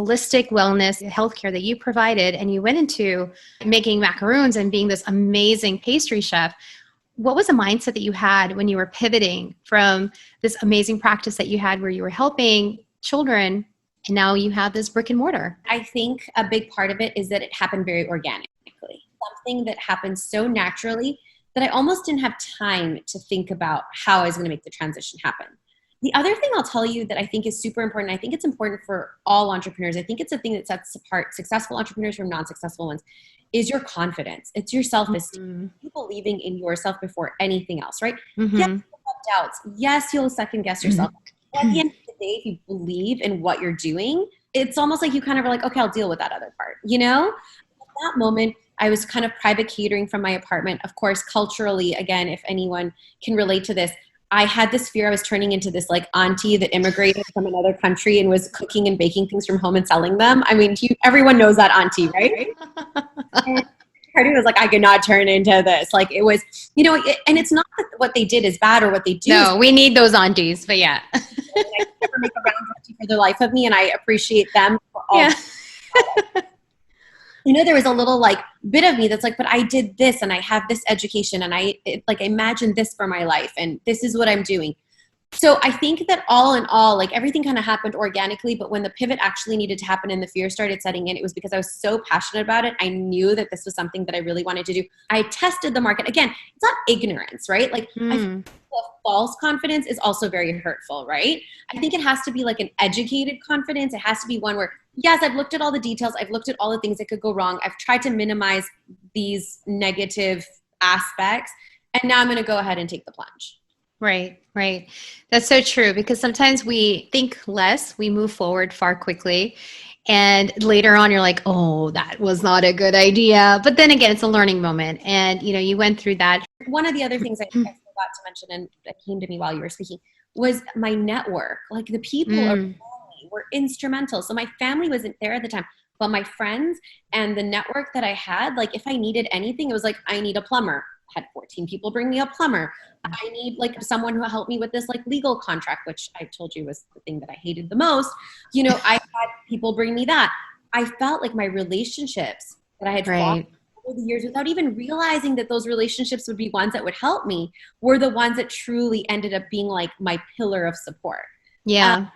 holistic wellness, healthcare that you provided, and you went into making macaroons and being this amazing pastry chef. What was the mindset that you had when you were pivoting from this amazing practice that you had where you were helping children and now you have this brick and mortar? I think a big part of it is that it happened very organically. Something that happened so naturally that I almost didn't have time to think about how I was going to make the transition happen. The other thing I'll tell you that I think is super important, I think it's important for all entrepreneurs, I think it's a thing that sets apart successful entrepreneurs from non-successful ones, is your confidence. It's your self-esteem. You believing in yourself before anything else, right? Yes, you'll have doubts. Yes, you'll second guess yourself. But at the end of the day, if you believe in what you're doing, it's almost like you kind of are like, okay, I'll deal with that other part, you know? At that moment, I was kind of private catering from my apartment. Of course, culturally, again, if anyone can relate to this, I had this fear I was turning into this like auntie that immigrated from another country and was cooking and baking things from home and selling them. I mean, everyone knows that auntie, right? And part of it was like, I could not turn into this. Like it was, you know, and it's not that what they did is bad or what they do. No, we need those aunties, but yeah. I never make a round auntie for the life of me, and I appreciate them for all. Yeah. You know, there was a little like bit of me that's like, but I did this and I have this education and I imagined this for my life and this is what I'm doing. So I think that all in all, like everything kind of happened organically, but when the pivot actually needed to happen and the fear started setting in, it was because I was so passionate about it. I knew that this was something that I really wanted to do. I tested the market. Again, it's not ignorance, right? Like I think false confidence is also very hurtful, right? I think it has to be like an educated confidence. It has to be one where, yes, I've looked at all the details. I've looked at all the things that could go wrong. I've tried to minimize these negative aspects. And now I'm going to go ahead and take the plunge. Right, right. That's so true because sometimes we think less, we move forward far quickly. And later on, you're like, oh, that was not a good idea. But then again, it's a learning moment. And, you know, you went through that. One of the other things I forgot to mention and that came to me while you were speaking was my network. Like the people around me were instrumental. So my family wasn't there at the time, but my friends and the network that I had, like if I needed anything, it was like, I need a plumber. I had 14 people bring me a plumber. I need like someone who will help me with this like legal contract, which I told you was the thing that I hated the most. You know, I had people bring me that. I felt like my relationships that I had formed over the years without even realizing that those relationships would be ones that would help me were the ones that truly ended up being like my pillar of support. Yeah.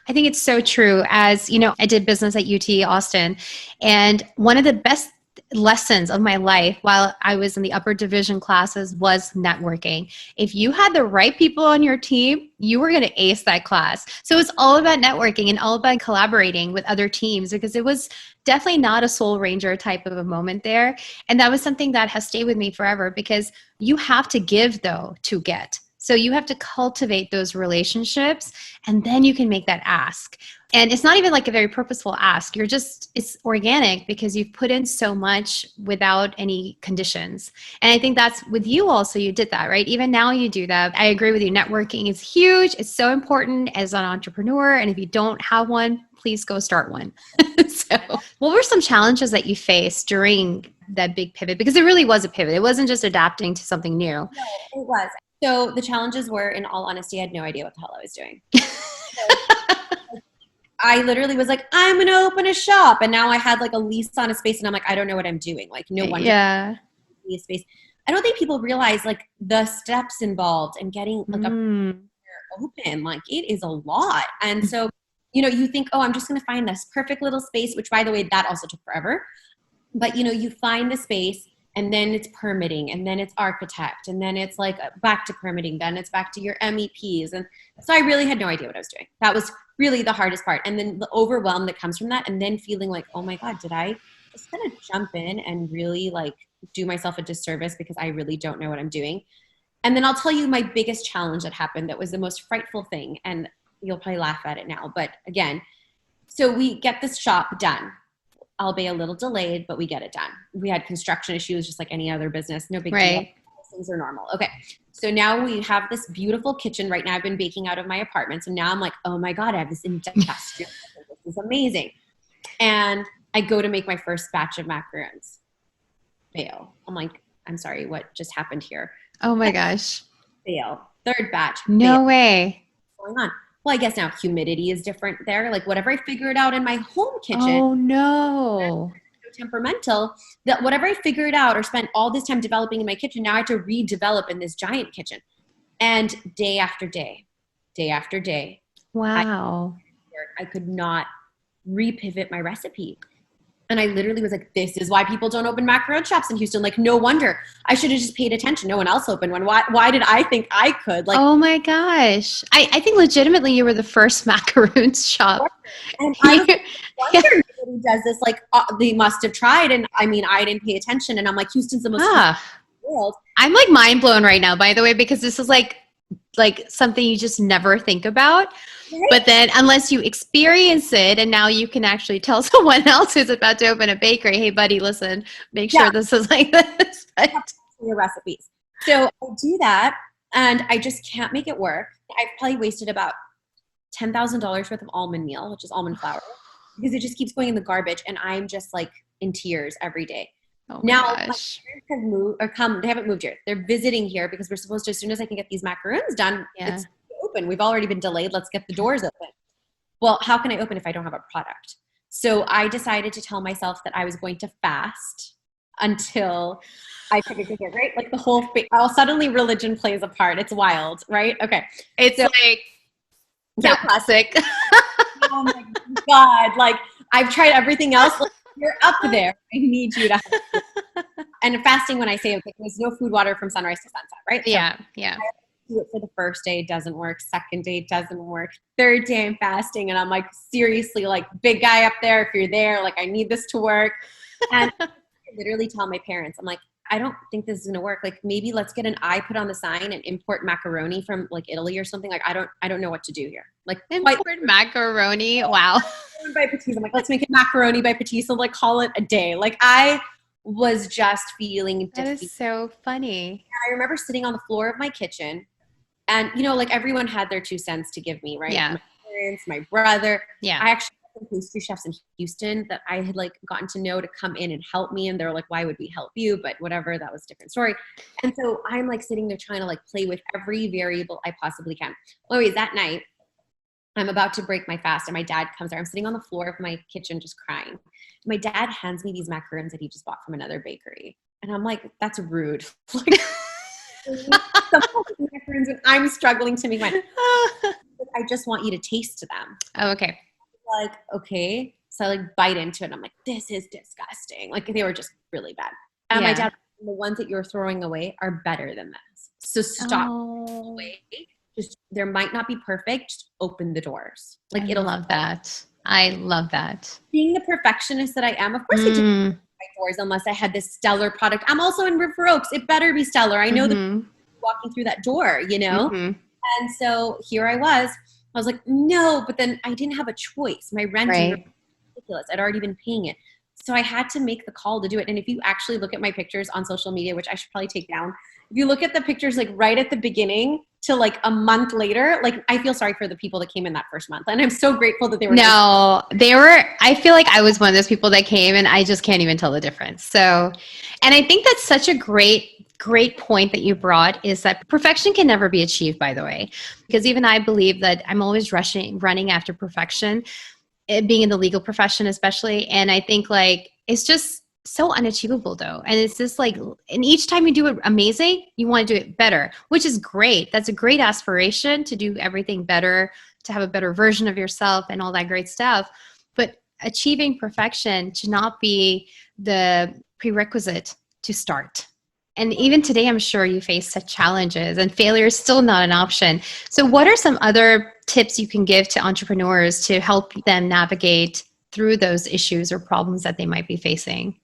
I think it's so true. As you know, I did business at UT Austin, and one of the best lessons of my life while I was in the upper division classes was networking. If you had the right people on your team, you were going to ace that class. So it's all about networking and all about collaborating with other teams because it was definitely not a Soul Ranger type of a moment there. And that was something that has stayed with me forever because you have to give though to get. So you have to cultivate those relationships and then you can make that ask. And it's not even like a very purposeful ask. It's organic because you've put in so much without any conditions. And I think that's with you also, you did that, right? Even now you do that. I agree with you. Networking is huge. It's so important as an entrepreneur. And if you don't have one, please go start one. So what were some challenges that you faced during that big pivot? Because it really was a pivot. It wasn't just adapting to something new. No, it was. So the challenges were, in all honesty, I had no idea what the hell I was doing. I literally was like, I'm going to open a shop. And now I had like a lease on a space and I'm like, I don't know what I'm doing. Like no wonder a space. I don't think people realize like the steps involved and getting like a open, like it is a lot. And so, you know, you think, oh, I'm just going to find this perfect little space, which by the way, that also took forever. But you know, you find the space and then it's permitting and then it's architect and then it's like back to permitting. Then it's back to your MEPs. And so I really had no idea what I was doing. That was really the hardest part. And then the overwhelm that comes from that. And then feeling like, oh my God, did I just kind of jump in and really like do myself a disservice because I really don't know what I'm doing. And then I'll tell you my biggest challenge that happened that was the most frightful thing. And you'll probably laugh at it now. But again, so we get this shop done. I'll be a little delayed, but we get it done. We had construction issues just like any other business. No big deal. Things are normal. Okay. So now we have this beautiful kitchen right now. I've been baking out of my apartment. So now I'm like, oh my God, I have this industrial. This is amazing. And I go to make my first batch of macaroons. Fail. I'm like, I'm sorry, what just happened here? Oh my gosh. Fail. Third batch. No fail. way. What's going on? well, I guess now humidity is different there. Like whatever I figured out in my home kitchen. Oh no. Temperamental, that whatever I figured out or spent all this time developing in my kitchen, now I have to redevelop in this giant kitchen. And day after day, day after day. Wow. I could not repivot my recipe. And I literally was like, this is why people don't open macaron shops in Houston. Like, no wonder. I should have just paid attention. No one else opened one. Why did I think I could? Like, oh my gosh. I think legitimately you were the first macaroons shop. And I wonder nobody does this. Like, they must have tried. And I mean, I didn't pay attention. And I'm like, Houston's the most in the world. I'm like mind blown right now, by the way, because this is like something you just never think about. Right? But then unless you experience it, and now you can actually tell someone else who's about to open a bakery, hey buddy, listen, make sure this is like this. Your recipes. So I do that and I just can't make it work. I've probably wasted about $10,000 worth of almond meal, which is almond flour, because it just keeps going in the garbage. And I'm just like in tears every day. Oh now, my my parents have moved or come. They haven't moved here. They're visiting here because we're supposed to, as soon as I can get these macaroons done, it's open. We've already been delayed. Let's get the doors open. Well, how can I open if I don't have a product? So I decided to tell myself that I was going to fast until I took a good hit, right? Like the whole thing. Oh, suddenly religion plays a part. It's wild, right? Okay. It's like, classic. Oh my God. Like I've tried everything else. Like, you're up there. I need you to have and fasting, when I say okay, there's no food, water from sunrise to sunset, right? Yeah. So I do it for the first day, it doesn't work. Second day, it doesn't work. Third day, I'm fasting. And I'm like, seriously, like big guy up there, if you're there, like I need this to work. And I literally tell my parents, I'm like, I don't think this is going to work. Like maybe let's get an eye put on the sign and import macaroni from like Italy or something. Like I don't know what to do here. Like import macaroni. Wow. By Patisse. I'm like, let's make it macaroni by Patisse. So like call it a day. Like I was just feeling defeated. That is so funny. And I remember sitting on the floor of my kitchen and, you know, like everyone had their 2 cents to give me, right? Yeah. My parents, my brother. Yeah. I actually had some pastry chefs in Houston that I had like gotten to know to come in and help me. And they were like, why would we help you? But whatever, that was a different story. And so I'm like sitting there trying to like play with every variable I possibly can. Anyways, that night, I'm about to break my fast and my dad comes there. I'm sitting on the floor of my kitchen just crying. My dad hands me these macarons that he just bought from another bakery. And I'm like, that's rude. Like, macarons when I'm struggling to make mine. I just want you to taste them. Oh, okay. Like, okay. So I like bite into it. I'm like, this is disgusting. Like they were just really bad. And my dad, the ones that you're throwing away are better than this. So stop away. Just there might not be perfect. Just open the doors. Like I love that. I love that. Being the perfectionist that I am, of course I do my doors unless I had this stellar product. I'm also in River Oaks. It better be stellar. I know that walking through that door, you know? And so here I was like, no, but then I didn't have a choice. My rent was ridiculous. I'd already been paying it. So I had to make the call to do it. And if you actually look at my pictures on social media, which I should probably take down, if you look at the pictures like right at the beginning to like a month later, like I feel sorry for the people that came in that first month. And I'm so grateful that they were. No, they were, I feel like I was one of those people that came and I just can't even tell the difference. So, and I think that's such a great point that you brought, is that perfection can never be achieved, by the way, because even I believe that I'm always running after perfection, being in the legal profession, especially. And I think like, it's just so unachievable though. And it's just like, and each time you do it amazing, you want to do it better, which is great. That's a great aspiration to do everything better, to have a better version of yourself and all that great stuff. But achieving perfection should not be the prerequisite to start. And even today, I'm sure you face such challenges and failure is still not an option. So what are some other tips you can give to entrepreneurs to help them navigate through those issues or problems that they might be facing?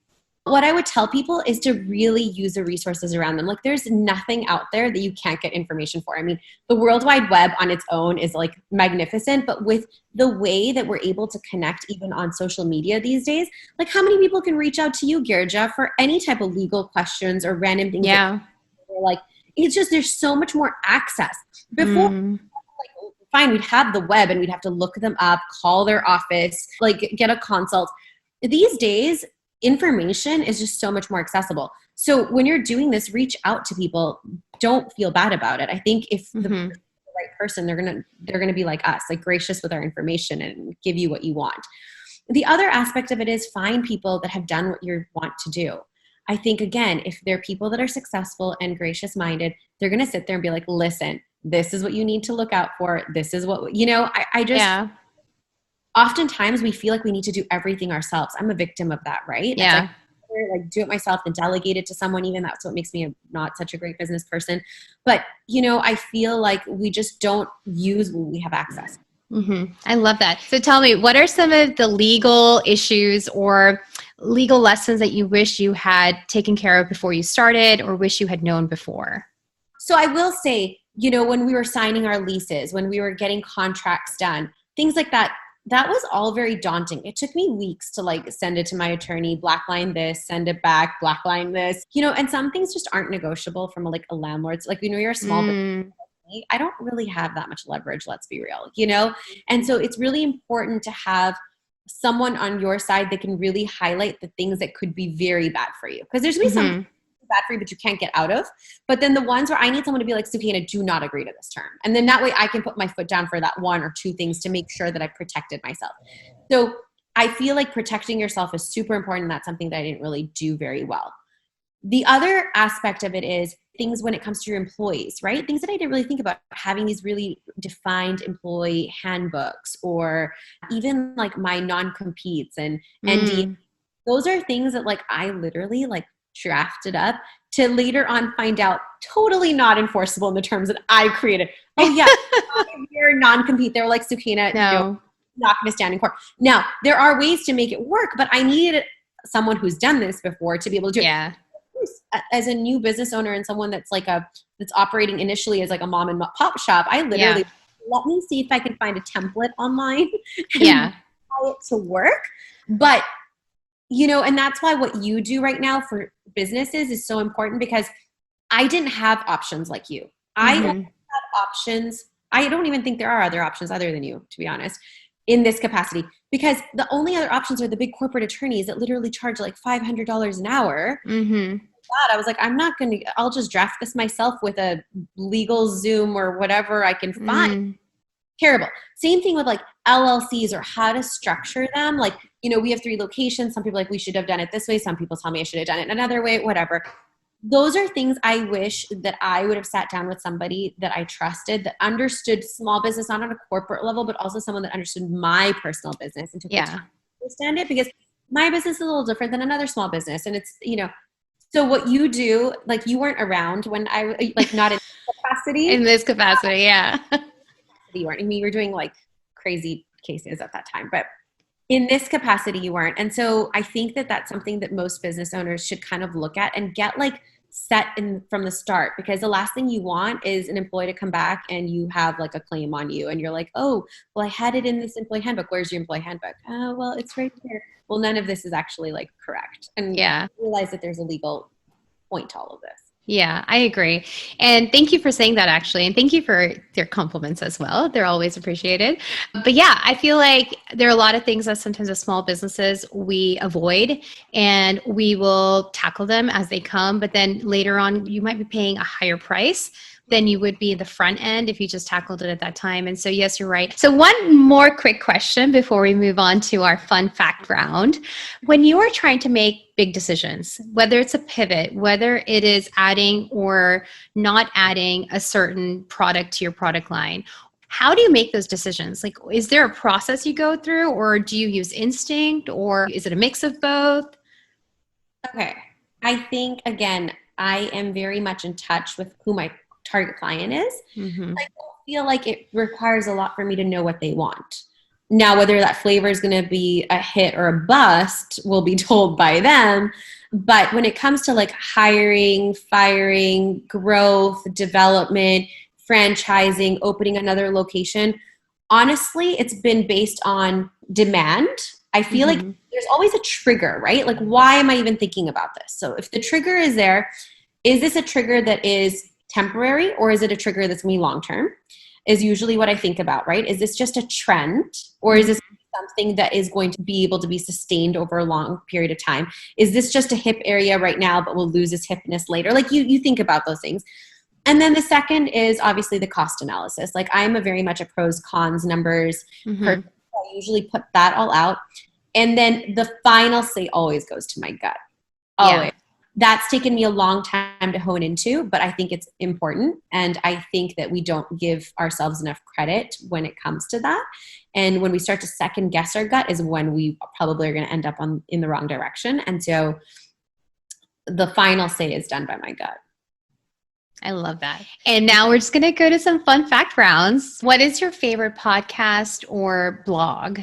What I would tell people is to really use the resources around them. Like there's nothing out there that you can't get information for. I mean, the World Wide Web on its own is like magnificent, but with the way that we're able to connect even on social media these days, like how many people can reach out to you, Girja, for any type of legal questions or random things? Yeah. Like it's just, there's so much more access. Before, like, fine, we'd have the web and we'd have to look them up, call their office, like get a consult. These days, information is just so much more accessible. So when you're doing this, reach out to people. Don't feel bad about it. I think if the person the right person, they're gonna be like us, like gracious with our information and give you what you want. The other aspect of it is find people that have done what you want to do. I think, again, if they're people that are successful and gracious minded, they're going to sit there and be like, listen, this is what you need to look out for. This is what, I just, oftentimes we feel like we need to do everything ourselves. I'm a victim of that, right? Yeah. Like do it myself and delegate it to someone. Even that's what makes me not such a great business person. But, I feel like we just don't use what we have access. Mm-hmm. I love that. So tell me, what are some of the legal issues or legal lessons that you wish you had taken care of before you started or wish you had known before? So I will say, when we were signing our leases, when we were getting contracts done, things like that, that was all very daunting. It took me weeks to send it to my attorney, blackline this, send it back, blackline this, and some things just aren't negotiable from a landlord's. You're a small business. I don't really have that much leverage, let's be real, And so it's really important to have someone on your side that can really highlight the things that could be very bad for you. Because there's going to be some bad for you, but you can't get out of. But then the ones where I need someone to be like, Sukaina, do not agree to this term. And then that way I can put my foot down for that one or two things to make sure that I've protected myself. So I feel like protecting yourself is super important. That's something that I didn't really do very well. The other aspect of it is things when it comes to your employees, right? Things that I didn't really think about, having these really defined employee handbooks, or even my non-competes and NDA. Those are things that I literally drafted up to later on find out totally not enforceable in the terms that I created. Oh yeah, you're non-compete. They were like, Sukaina, no, not going to stand in court. Now, there are ways to make it work, but I needed someone who's done this before to be able to do it. As a new business owner and someone that's that's operating initially as a mom and pop shop, I literally let me see if I can find a template online and try it to work. But and that's why what you do right now for businesses is so important, because I didn't have options like you. I only had options. I don't even think there are other options other than you, to be honest, in this capacity, because the only other options are the big corporate attorneys that literally charge $500 an hour. I was like, I'll just draft this myself with a legal Zoom or whatever I can find. Terrible. Same thing with LLCs or how to structure them. We have 3 locations. Some people we should have done it this way. Some people tell me I should have done it another way, whatever. Those are things I wish that I would have sat down with somebody that I trusted, that understood small business, not on a corporate level, but also someone that understood my personal business and took the time to understand it, because my business is a little different than another small business. And it's, so what you do, you weren't around when I, not in this capacity. In this capacity, yeah. You weren't. I mean, you were doing crazy cases at that time, but in this capacity you weren't. And so I think that that's something that most business owners should kind of look at and get set in from the start, because the last thing you want is an employee to come back and you have a claim on you and you're like, oh, well, I had it in this employee handbook. Where's your employee handbook? Well, it's right there. Well, none of this is actually correct. And realize that there's a legal point to all of this. Yeah, I agree. And thank you for saying that, actually. And thank you for your compliments as well. They're always appreciated. But yeah, I feel like there are a lot of things that sometimes as small businesses we avoid, and we will tackle them as they come. But then later on, you might be paying a higher price than you would be in the front end if you just tackled it at that time. And so, yes, you're right. So one more quick question before we move on to our fun fact round. When you are trying to make big decisions, whether it's a pivot, whether it is adding or not adding a certain product to your product line, how do you make those decisions? Is there a process you go through, or do you use instinct, or is it a mix of both? Okay. I think, again, I am very much in touch with who my target client is. I don't feel like it requires a lot for me to know what they want. Now, whether that flavor is going to be a hit or a bust will be told by them. But when it comes to hiring, firing, growth, development, franchising, opening another location, honestly, it's been based on demand. I feel like there's always a trigger, right? Why am I even thinking about this? So if the trigger is there, is this a trigger that is temporary, or is it a trigger that's me long-term, is usually what I think about, right? Is this just a trend, or is this something that is going to be able to be sustained over a long period of time? Is this just a hip area right now, but we'll lose its hipness later? You think about those things. And then the second is obviously the cost analysis. Like I'm a very much a pros, cons, numbers person. I usually put that all out. And then the final say always goes to my gut. Always. Yeah. That's taken me a long time to hone into, but I think it's important. And I think that we don't give ourselves enough credit when it comes to that. And when we start to second guess our gut is when we probably are going to end up in the wrong direction. And so the final say is done by my gut. I love that. And now we're just going to go to some fun fact rounds. What is your favorite podcast or blog?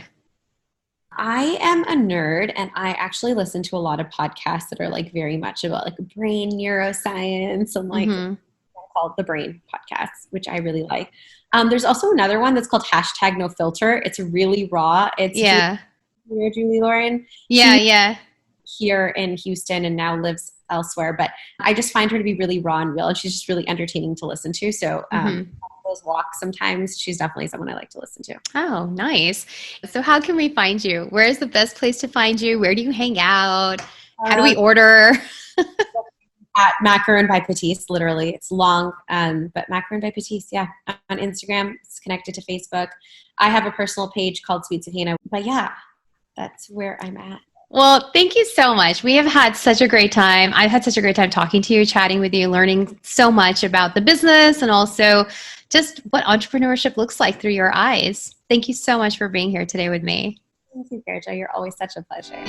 I am a nerd and I actually listen to a lot of podcasts that are like very much about like brain neuroscience and like called The Brain Podcast, which I really like. There's also another one that's called #NoFilter. It's really raw. It's Julie Lauren. Yeah. Here in Houston and now lives elsewhere, but I just find her to be really raw and real, and she's just really entertaining to listen to. So those walks sometimes, she's definitely someone I like to listen to. Oh, nice. So how can we find you? Where is the best place to find you? Where do you hang out? How do we order? At Macaron by Patisse, literally. It's long, but Macaron by Patisse, yeah. On Instagram, it's connected to Facebook. I have a personal page called Sweet Sukaina, but yeah, that's where I'm at. Well, thank you so much. We have had such a great time. I've had such a great time talking to you, chatting with you, learning so much about the business and also just what entrepreneurship looks like through your eyes. Thank you so much for being here today with me. Thank you, Gerja. You're always such a pleasure.